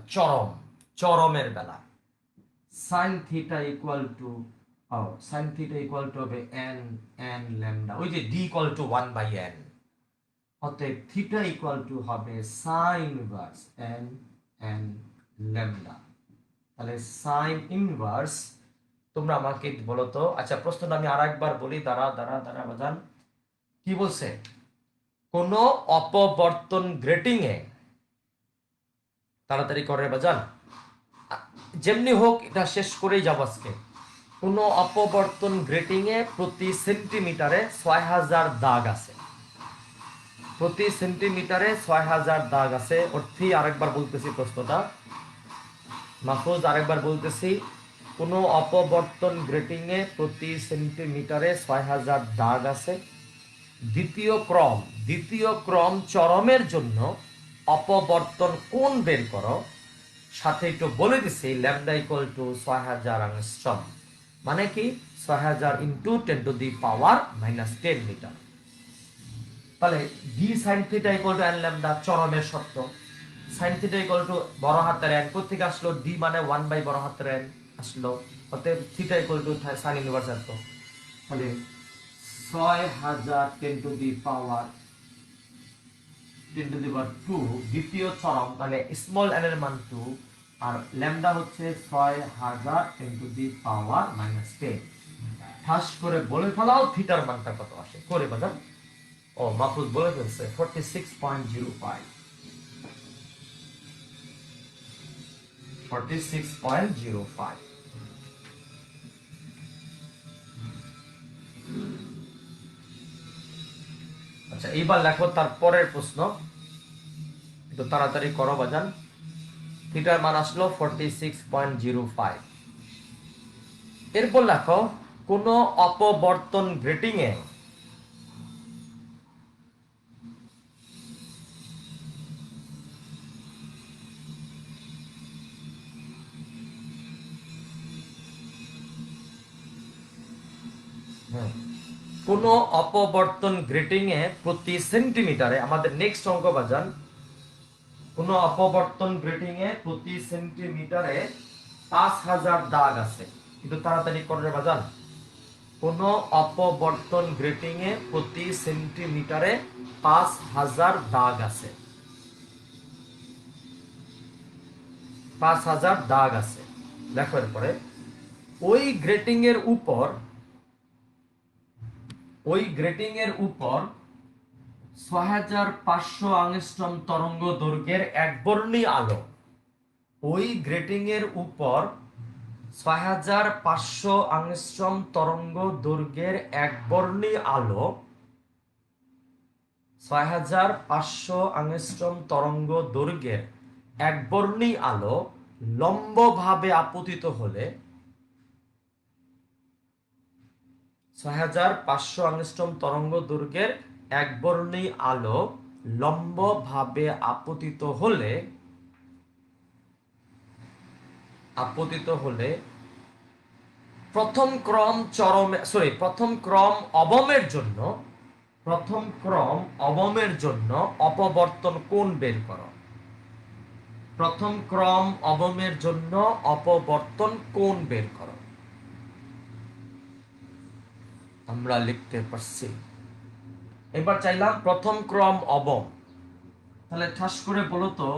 চরমের বেলা sine theta equal to sine theta equal to হবে এন এন ল্যামডা, ওই যে ডি ইকুয়াল টু 1/n, অতএব থিটা ইকুয়াল টু হবে sine inverse n n lambda. তাহলে sine inverse, তোমরা আমাকে বলো তো, আচ্ছা প্রশ্নটা আমি আরেকবার বলি, দাঁড়া বাজান। কি বলছে? কোন অপবর্তন গ্রেটিং এ, তাড়াতাড়ি করে বাজান, যেমনি হোক এটা শেষ করেই যাব আজকে। কোন অপবর্তন গ্রেটিং এ প্রতি সেন্টিমিটারে 6000 দাগ আছে, প্রতি সেন্টিমিটারে 6000 দাগ আছে। অর্থে আরেকবার বলতেছি প্রশ্নটা, মাহফুজ আরেকবার বলতেছি, কোন অপবর্তন গ্রেটিং এ প্রতি সেন্টিমিটারে 6000 দাগ আছে। দ্বিতীয় ক্রম চরমের জন্য অপবর্তন কোণ বের করো। সাথে একটু বলে দিছি ল্যামডা ইকুয়াল টু 6000 অ্যাংস্ট্রম, মানে কি 6000 ইন্টু 10⁻⁻10 মিটার। তাহলে D sine theta equal to N lambda, চরমের শর্ত। সাইন থিটা ইকুয়াল টু বড় হাতের এন, কোথেকে আসলো? ডি মানে 1 বাই বড় হাতের এন আসলো, অতএব theta equal to sign inverse এত। তাহলে 6000 10⁻², দ্বিতীয় চরম, মানে স্মল এন এর মান 2, আর ল্যামডা হচ্ছে 6000 10⁻⁻10। ঠাস করে বলে ফেলাও থিটার মানটা কত আসে, করে বাজান। ও মাহফুজ বলে ফেলছে 46.05, 46.05। আচ্ছা এইবার লেখো তার পরের প্রশ্ন, একটু তাড়াতাড়ি করো বাজান। থিটার মান আসলো 46.05। এরপর লেখো কোন অপবর্তন গ্রেটিং এ কোন অপবর্তন গ্রেটিং এ প্রতি সেন্টিমিটারে, আমাদের নেক্সট অঙ্ক বাজান, কোন অপবর্তন গ্রেটিং এ প্রতি সেন্টিমিটারে 5000 দাগ আছে। কিন্তু তাড়াতাড়ি করে বাজান। কোন অপবর্তন গ্রেটিং এ প্রতি সেন্টিমিটারে 5000 দাগ আছে, 5000 দাগ আছে। দেখো এরপরে ওই গ্রেটিং এর উপর 6500 আংস্ট্রম তরঙ্গ দৈর্ঘ্যের একবর্ণী আলো, ওই গ্রেটিং এর উপর 6500 আংস্ট্রম তরঙ্গ দৈর্ঘ্যের একবর্ণী আলো, 6500 আংস্ট্রম তরঙ্গ দৈর্ঘ্যের একবর্ণী আলো লম্বভাবে আপতিত হলে, 6500 আংস্ট্রম তরঙ্গ দৈর্ঘ্যের একবর্ণী আলো লম্বভাবে আপতিত হলে প্রথম ক্রম অবমের জন্য অপবর্তন কোণ বের করো। প্রথম ক্রম অবমের জন্য অপবর্তন কোণ বের করো। আমরা লিখতে পারছি। এবার চাইলাম প্রথম ক্রম অবম, তাহলে ঠাস করে বলো তো,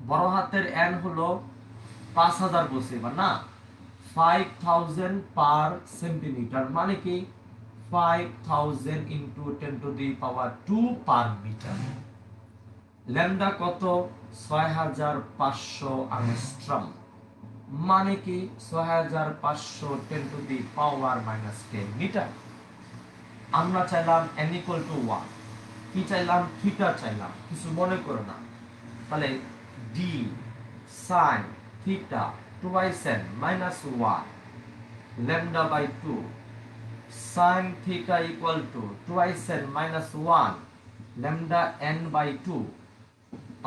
বড় হাতের এন হলো 5000 বলছি এবার না, 5000 পার সেন্টিমিটার, মানে কি 5000 ইন্টু 10⁻²² পার মিটার। ল্যামডা কত? 6500 আংস্ট্রম, মানে কি 6500 10⁻⁻10 মিটার। আমরা চাইলাম n equal to 1, কি চাইলাম? থিটা চাইলাম, কিছু মনে করো না। তাহলে d sin theta twice n minus 1 lambda by 2 sin theta equal to twice n minus 1 lambda n by 2।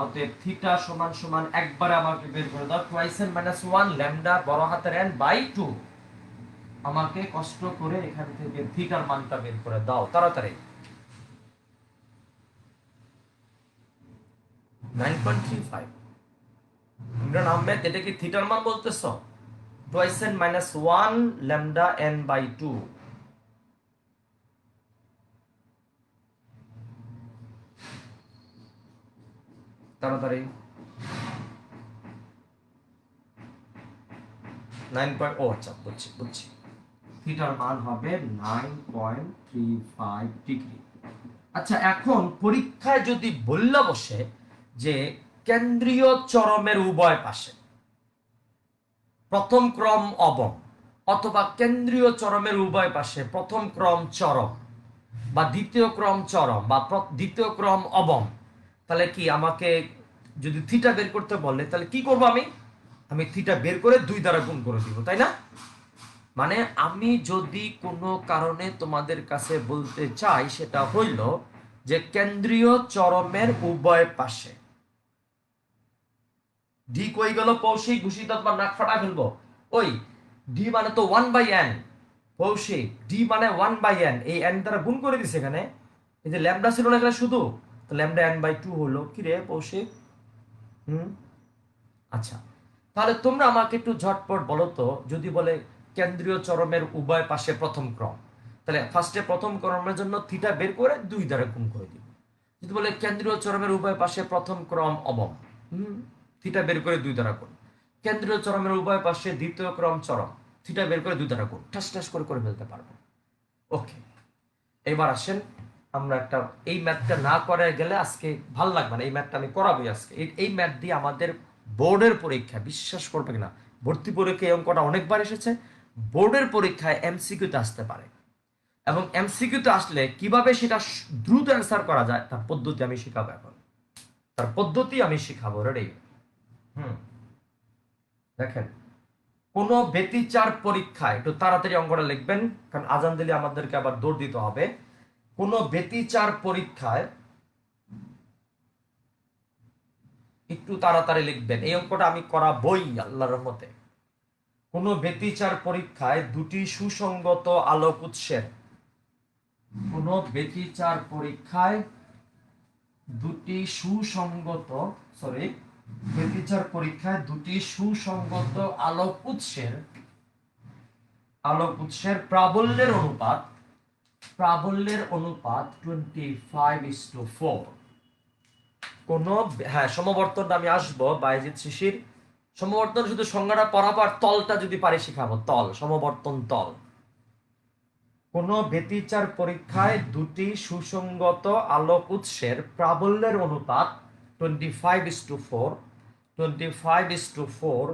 অতএব থিটা সমান সমান একবারে আমাকে বের করে দাও, twice n minus 1 lambda বড় হাতের n by 2। আমাকে কষ্ট করে এখান থেকে থিটার মানটা বের করে দাও তাড়াতাড়ি। 9.35 ইমরান আহমেদ, এটা কি থিটার মান বলতেছ? Twice N minus 1 lambda n by 2। তাড়াতাড়ি 9 ও আচ্ছা, বুঝছি বুঝছি। থিটার মান হবে 9.35 ডিগ্রি। আচ্ছা, এখন পরীক্ষায় যদি বললা বসে যে কেন্দ্রীয় চরমের উভয় পাশে প্রথম ক্রম অবম, অথবা কেন্দ্রীয় চরমের উভয় পাশে প্রথম ক্রম চরম বা দ্বিতীয় ক্রম চরম বা দ্বিতীয় ক্রম অবম, তাহলে কি আমাকে যদি থিটা বের করতে বলে তাহলে কি করব? আমি থিটা বের করে 2 দ্বারা গুণ করে দিব, তাই না? মানে আমি যদি কোনো কারণে তোমাদের কাছে বলতে চাই সেটা হইল যে কেন্দ্রীয় চরমের উভয় পাশে ডি কই গেল কৌশিক, ঘুষি তৎবা নাক ফাটা ফেলবো। ওই ডি মানে তো 1/n কৌশিক, ডি মানে 1/n, এই n দ্বারা গুণ করে দিছে এখানে। এই যে ল্যামডা ছিল না এখানে শুধু, তো ল্যামডা n/2 হলো। কি রে কৌশিক? আচ্ছা, তাহলে তোমরা আমাকে একটু ঝটপট বলো তো, যদি বলে কেন্দ্রীয় চরমের উভয় পাশে প্রথম ক্রম, তাহলে ফার্স্টে প্রথম ক্রমের জন্য থিটা বের করে 2 দ্বারা গুণ করে দিব। যদি বলে কেন্দ্রীয় চরমের উভয় পাশে প্রথম ক্রম অবম, থিটা বের করে 2 দ্বারা গুণ। কেন্দ্রীয় চরমের উভয় পাশে দ্বিতীয় ক্রম চরম, থিটা বের করে 2 দ্বারা গুণ। ঠাস ঠাস করে করে ফেলতে পারবো। ওকে, এবার আসেন আমরা একটা, এই ম্যাথটা না করে গেলে আজকে ভাল লাগবে না। এই ম্যাথটা আমি করাবোই আজকে। এই ম্যাথ দিয়ে আমাদের বোর্ডের পরীক্ষা, বিশ্বাস করবে কিনা, ভর্তি পরীক্ষায় এই অঙ্কটা অনেকবার এসেছে, বোর্ডের পরীক্ষায় এমসিকিউতে আসতে পারে। এবং এমসিকিউতে আসলে কিভাবে সেটা দ্রুত অ্যান্সার করা যায় তার পদ্ধতি আমি শেখাবো এখন। তার পদ্ধতি আমি শেখাবো। রেডি? দেখেন, কোন ব্যতিচার পরীক্ষায়, একটু তাড়াতাড়ি অঙ্কটা লিখবেন কারণ আজান দিলে আমাদেরকে আবার দৌড় দিতে হবে। কোন ব্যতিচার পরীক্ষায়, একটু তাড়াতাড়ি লিখবেন, এই অঙ্কটা আমি করাবই আল্লাহর রহমতে। কোন ব্যতিচার পরীক্ষায় দুটি সুসংগত আলোক উৎসের, কোন ব্যতিচার পরীক্ষায় দুটি সুসংগত, ব্যতিচার পরীক্ষায় দুটি সুসংগত আলোক উৎসের প্রাবল্যের অনুপাত 25:4। কোন, হ্যাঁ সমবর্তনটা আমি আসবো বাইজিদ শিশির। সমবর্তন শুধু সংজ্ঞাটা পড়াবার, তলটা যদি পারি শিখাবো। তল, সমবর্তন তল। কোন ব্যতিচার পরীক্ষায় দুটি সুসংগত আলোক উৎসের প্রাবল্যের অনুপাত 25:4। 25:4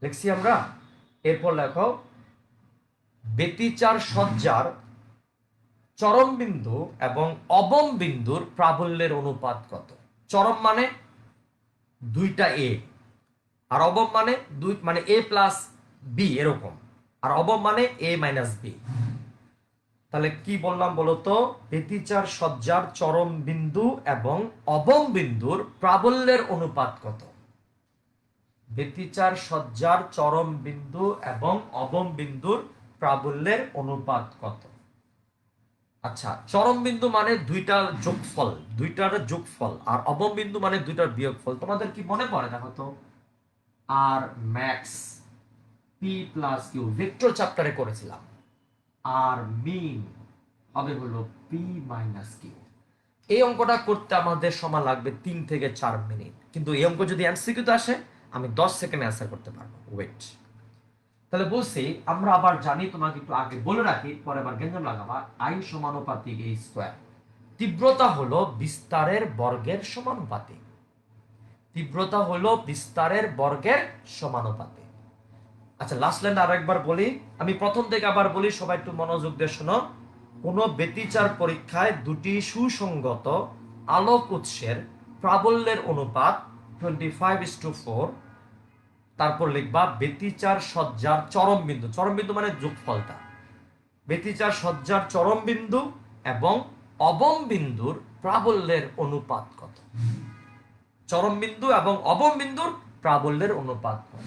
লিখছি আমরা। এরপর লেখো ব্যতিচার সজ্জার চরম বিন্দু এবং অবম বিন্দুর প্রাবল্যের অনুপাত কত? চরম মানে 2টা এ, আর অবম মানে মানে এ প্লাস বি এরকম, আর অবম মানে এ মাইনাস বি। তাহলে কি বললাম বলতো? ব্যতিচার সজ্জার চরম বিন্দু এবং অবম বিন্দুর প্রাবল্যের অনুপাত কত? ব্যতিচার সজ্জার চরম বিন্দু এবং অবম বিন্দুর প্রাবল্যের অনুপাত কত? আচ্ছা, চরম বিন্দু মানে দুইটার যোগফল, আর অবম বিন্দু মানে দুইটার বিয়োগফল। তোমাদের কি মনে পড়ে দেখো তো? আর max p plus q vector চ্যাপ্টারে করেছিলাম। আর মিন হবে হলো পি মাইনাস কিউ। এই অঙ্কটা করতে আমাদের সময় লাগবে 3 থেকে 4 মিনিট, কিন্তু এই অঙ্ক যদি এমসিকিউতে আসে আমি 10 সেকেন্ডে অ্যান্সার করতে পারবো। ওয়েট, তাহলে বলছি আমরা আবার জানি, তোমাকে একটু আগে বলে রাখি, পরে আবার গেঞ্জাম লাগাবা। আই সমানুপাতিক এ স্কয়ার। তীব্রতা হলো বিস্তারের বর্গের সমানুপাতিক। তীব্রতা হলো বিস্তারের বর্গের সমানুপাতিক। আচ্ছা, লাস্ট লাইন আরেকবার বলি, আমি প্রথম থেকে আবার বলি, সবাই একটু মনোযোগ দিয়ে শোনো। কোন ব্যতিচার পরীক্ষায় দুটি সুসংগত আলোক উৎসের প্রাবল্যের অনুপাত 25:4। তারপর লিখবা ব্যতিচার সজ্জার চরম বিন্দু, চরম বিন্দু মানে যোগফলটা, ব্যতিচার সজ্জার চরম বিন্দু এবং অবম বিন্দুর প্রাবল্যের অনুপাত কত? চরম বিন্দু এবং অবম বিন্দুর প্রাবল্যের অনুপাত কত?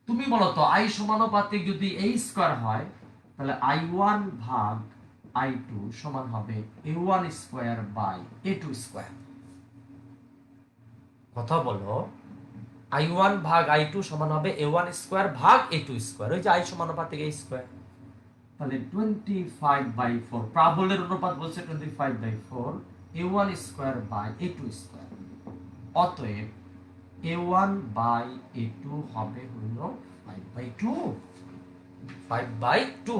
তুমি বলো তো, আই সমানুপাতিক যদি a স্কয়ার হয় তাহলে i1 ভাগ i2 সমান হবে a1 square by a2 square. কথা বলো, I1 ভাগ I2 সমান হবে A1 স্কয়ার ভাগ A2 স্কয়ার, ওই যে I সমানুপাতিক A স্কয়ার। তাহলে 25/4 প্রাবল্যের অনুপাত বলছে 25/4 A1 square by A2 square. অতএব A1 বাই A2 হবে হলো 5/2, 5/2,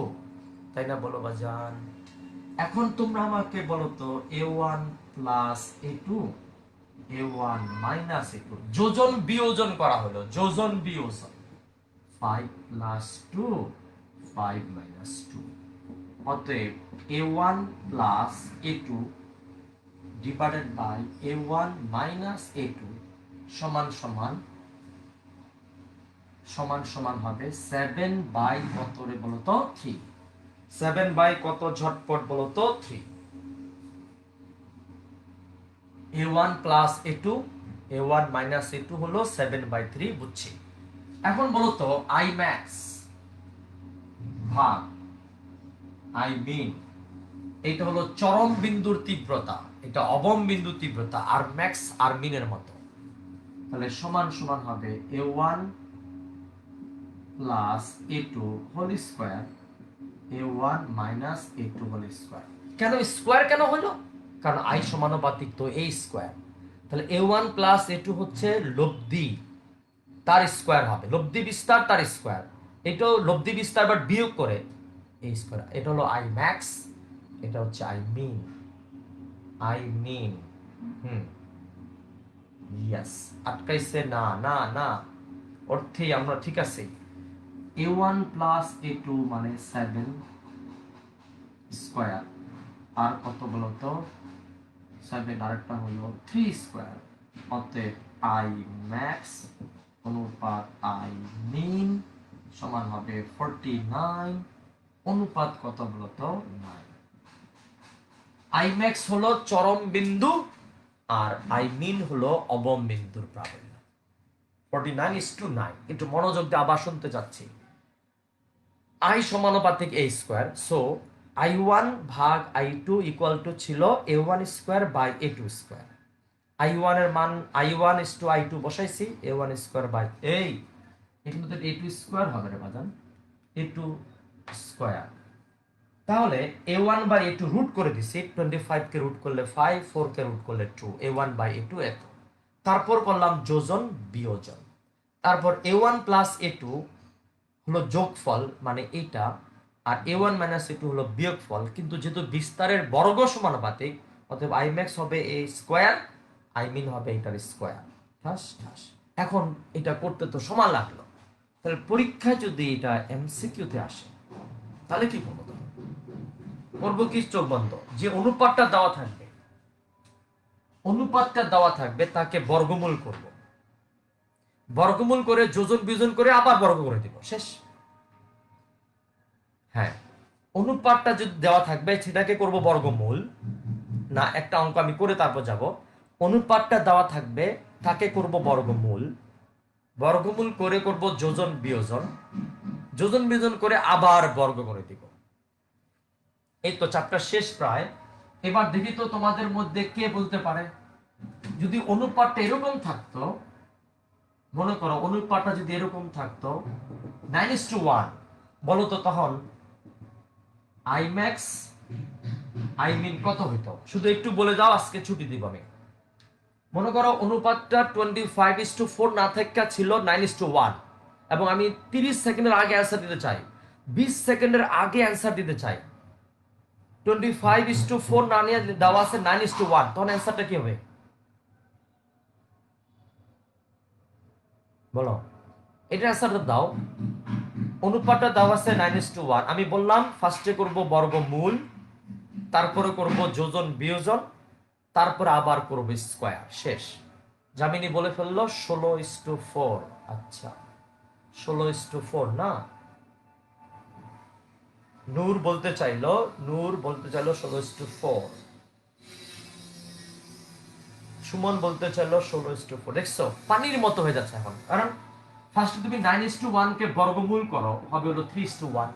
তাই না বলো বাজান? এখন তোমরা আমাকে বলো তো A1 plus A2, A1 minus A2 যোজন বিয়োজন করা হলো, যোজন বিয়োজন 5 প্লাস 2, 5 মাইনাস 2। অতএব A1 plus A2 divided by A1 minus A2 সমান সমান সমান সমান হবে 7 বাই কত রে বলো তো 3। 7 বাই কত ঝটপট বলো তো 3। A1 plus A2, A1 minus A2 হলো 7/3, বুঝছি। এখন বলো তো I max ভাগ I min, এটা হলো চরম বিন্দুর তীব্রতা, এটা অবম বিন্দুর তীব্রতা, আর ম্যাক্স আর মিনের মতো। তাহলে সমান সমান হবে A1 plus A2 whole square, A1 minus A2 whole square. কেন স্কয়ার কেন হলো? কারণ I সমানুপাতিক তো A স্কয়ার। তাহলে A1 প্লাস A2 হচ্ছে লব্ধি, তার স্কয়ার হবে, লব্ধি বিস্তার তার স্কয়ার। এটাও লব্ধি বিস্তার বাট বিয়োগ করে A স্কয়ার। এটা হলো I max, এটা হচ্ছে I min, I min। Yes, আটকাইছে না? না না, অর্থেই আমরা ঠিক আছে। A1 প্লাস A2 মানে 7 স্কয়ার, আর কত বলতো 7 আরেকটা হলো 3 স্কয়ার। অতএব I max অনুপাত I min সমান হবে 49, অনুপাত কত বলতো 9। I max হলো চরম বিন্দু আর I min হলো অবম বিন্দুর প্রাবল্য। 49:9। একটু মনোযোগ দিয়ে আবার শুনতে যাচ্ছি। I সমানুপাতিক A স্কয়ার, সো I1 ভাগ I2 ইকুয়াল টু ছিল A1 square by A2 square. I1 এর মান I1 I2 বসাইছি, A1 স্কয়ার বাই এই এটা মধ্যে A2 স্কয়ার হবে রে বাজান, A2 স্কয়ার। তাহলে A1 বাই A2 রুট করে দিছি, 25 কে রুট করলে 5, 4 কে রুট করলে 2, A1 বাই A2 এত। তারপর করলাম যোজন বিয়োজন, তারপর A1 প্লাস A2 হলো যোগফল মানে এটা, আর A1 মাইনাস A2 হলো বিয়োগফল। কিন্তু যেহেতু বিস্তারের বর্গ সমানুপাতিক, অতএব I max হবে A স্কয়ার, I min হবে এটার স্কয়ার। ঠাস ঠাস। এখন এটা করতে তো সময় লাগলো, তাহলে পরীক্ষায় যদি এটা MCQ-তে আসে তাহলে কি করবো? করবো কি চোখ বন্ধ, যে অনুপাতটা দেওয়া থাকবে, অনুপাতটা দেওয়া থাকবে তাকে বর্গমূল করব, বর্গমূল করে যোজন বিয়োজন করে আবার বর্গ করে দিব, শেষ। হ্যাঁ, অনুপাতটা যদি দেওয়া থাকবে সেটাকে করব বর্গমূল, না একটা অঙ্ক আমি করে তারপর যাব। অনুপাতটা দেওয়া থাকবে তাকে করব বর্গমূল, বর্গমূল করে করব যোজন বিয়োজন, যোজন বিয়োজন করে আবার বর্গ করে দিব। এই তো চ্যাপ্টার শেষ প্রায়। এবার দেখি তো তোমাদের মধ্যে কে বলতে পারে, যদি অনুপাতটা এরকম থাকতো, মনে করো অনুপাতটা যদি এরকম থাকতো 9:1, বলো তো তখন I max I min কত হইতো? শুধু একটু বলে দাও, আজকে ছুটি দিব আমি। মনে করো অনুপাতটা 25:4 না থাকা ছিল 9:1, এবং আমি 30 সেকেন্ডের আগে অ্যান্সার দিতে চাই, 20 সেকেন্ডের আগে অ্যান্সার দিতে চাই। 25:4 না নিয়ে দেওয়া আছে 9:1, তখন অ্যান্সারটা কি হবে বলো? এটা অ্যান্সারটা দাও। অনুপাতটা দেওয়া আছে 9:1, আমি বললাম ফার্স্টে করব বর্গমূল, তারপরে করব যোজন বিয়োজন, তারপরে আবার করব স্কয়ার, শেষ। জামিনী বলে ফেললো 16:4। আচ্ছা 16:4 না, নূর বলতে চাইলো 16:4, সুমন বলতে চাইলো 16:4। দেখছো পানির মতো হয়ে যাচ্ছে এখন, কারণ ফার্স্টে তুমি 9:1 কে বর্গমূল করো, হবে হলো 3:1,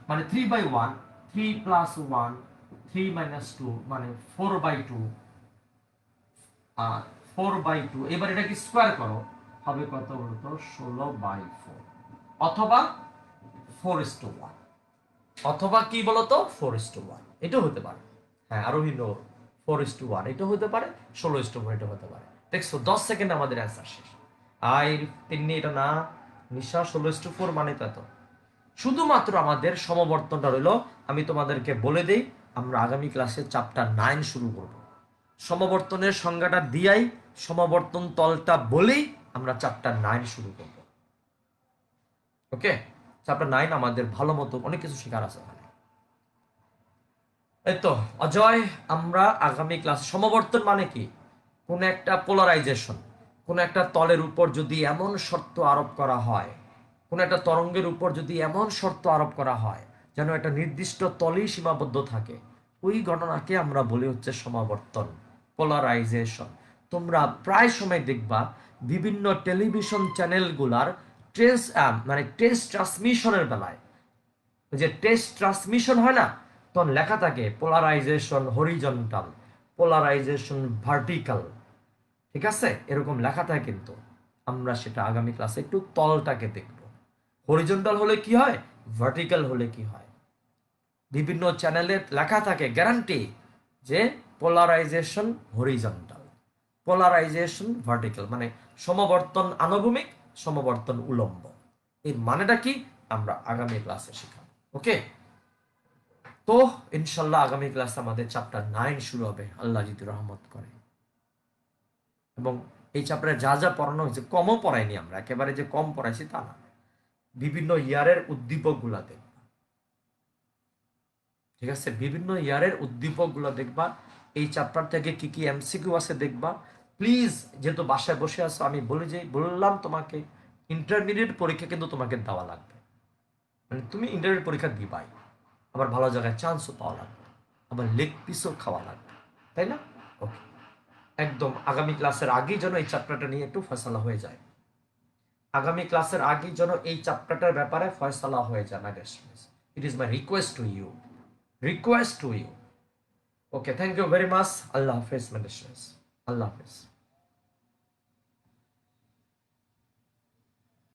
মানে 3/1, 3 প্লাস 1, 3 মাইনাস 2 মানে 4/2, আর 4/2, এবার এটাকে স্কোয়ার করো, হবে কত বলতো 16/4, অথবা 4:1, অথবা কি বলতো 4:1, এটাও হতে পারে। হ্যাঁ আরোহী নোর 4:1, এটাও হতে পারে, 16:4 এটা হতে পারে। দেখছো 10 সেকেন্ড আমাদের অ্যান্সার শেষ। আর তিন্নি এটা না, নিশা 16:4 মানে তো এত। শুধুমাত্র আমাদের সমবর্তনটা রইলো, আমি তোমাদেরকে বলে দেই, আমরা আগামী ক্লাসে চ্যাপ্টার 9 শুরু করব। সমবর্তনের সংজ্ঞাটা দিয়াই, সমবর্তন তলটা বলেই আমরা চ্যাপ্টার 9 শুরু করব। ওকে, চ্যাপ্টার 9 আমাদের ভালো মতো অনেক কিছু শেখার আছে ওখানে। এই তো অজয়, আমরা আগামী ক্লাস, সমবর্তন মানে কি, কোন একটা পোলারাইজেশন, কোন একটা তলের উপর যদি এমন শর্ত আরোপ করা হয়, কোন একটা তরঙ্গের উপর যদি এমন শর্ত আরোপ করা হয় যেন একটা নির্দিষ্ট তলেই সীমাবদ্ধ থাকে, ওই ঘটনাকে আমরা বলি হচ্ছে সমাবর্তন, পোলারাইজেশন। তোমরা প্রায় সময় দেখবা বিভিন্ন টেলিভিশন চ্যানেলগুলার টেস্ট ট্রান্সমিশনের বেলায়, যে টেস্ট ট্রান্সমিশন হয় না, তখন লেখা থাকে পোলারাইজেশন হরিজন্টাল, পোলারাইজেশন ভার্টিক্যাল, ঠিক আছে, এরকম লেখা থাকে। কিন্তু আমরা সেটা আগামী ক্লাসে একটু তলটাকে দেখব, হরিজন্টাল হলে কি হয়, ভার্টিক্যাল হলে কি হয়। বিভিন্ন চ্যানেলে লেখা থাকে গ্যারান্টি যে পোলারাইজেশন হরিজন্টাল, পোলারাইজেশন ভার্টিক্যাল, মানে সমবর্তন আনুভূমিক, সমবর্তন উলম্ব। এর মানেটা কি আমরা আগামী ক্লাসে শিখাবো। ওকে, তো ইনশাল্লাহ আগামী ক্লাসে আমাদের চ্যাপ্টার 9 শুরু হবে, আল্লাহ যদি রহমত করে। এবং এই চ্যাপ্টারে যা যা পড়ানো হয়েছে, কমও পড়াইনি আমরা, একেবারে যে কম পড়াইছি তা না, বিভিন্ন ইয়ারের উদ্দীপক গুলা দেখবা, ঠিক আছে, বিভিন্ন ইয়ারের উদ্দীপক গুলা দেখবা, এই চ্যাপ্টার থেকে কি কি এমসিকিউ আছে দেখবা। প্লিজ, যেহেতু বাসায় বসে আছো, আমি বললাম তোমাকে ইন্টারমিডিয়েট পরীক্ষা কিন্তু তোমাকে দেওয়া লাগবে, মানে তুমি ইন্টারমিডিয়েট পরীক্ষা দিবাই, আবার ভালো জায়গায় চান্সও পাওয়া লাগবে, আবার লেগ পিসও খাওয়া লাগবে, তাই না? ওকে, একদম আগামী ক্লাসের আগেই যেন এই চ্যাপ্টারটা নিয়ে একটু ফয়সালা হয়ে যায়, আগামী ক্লাসের আগেই যেন এই চ্যাপ্টারটার ব্যাপারে ফয়সালা হয়ে যায়। My dear, it is my request to you, request to you. Okay, thank you very much. Allah হাফেজ মাই ডিয়ার, আল্লাহ হাফেজ।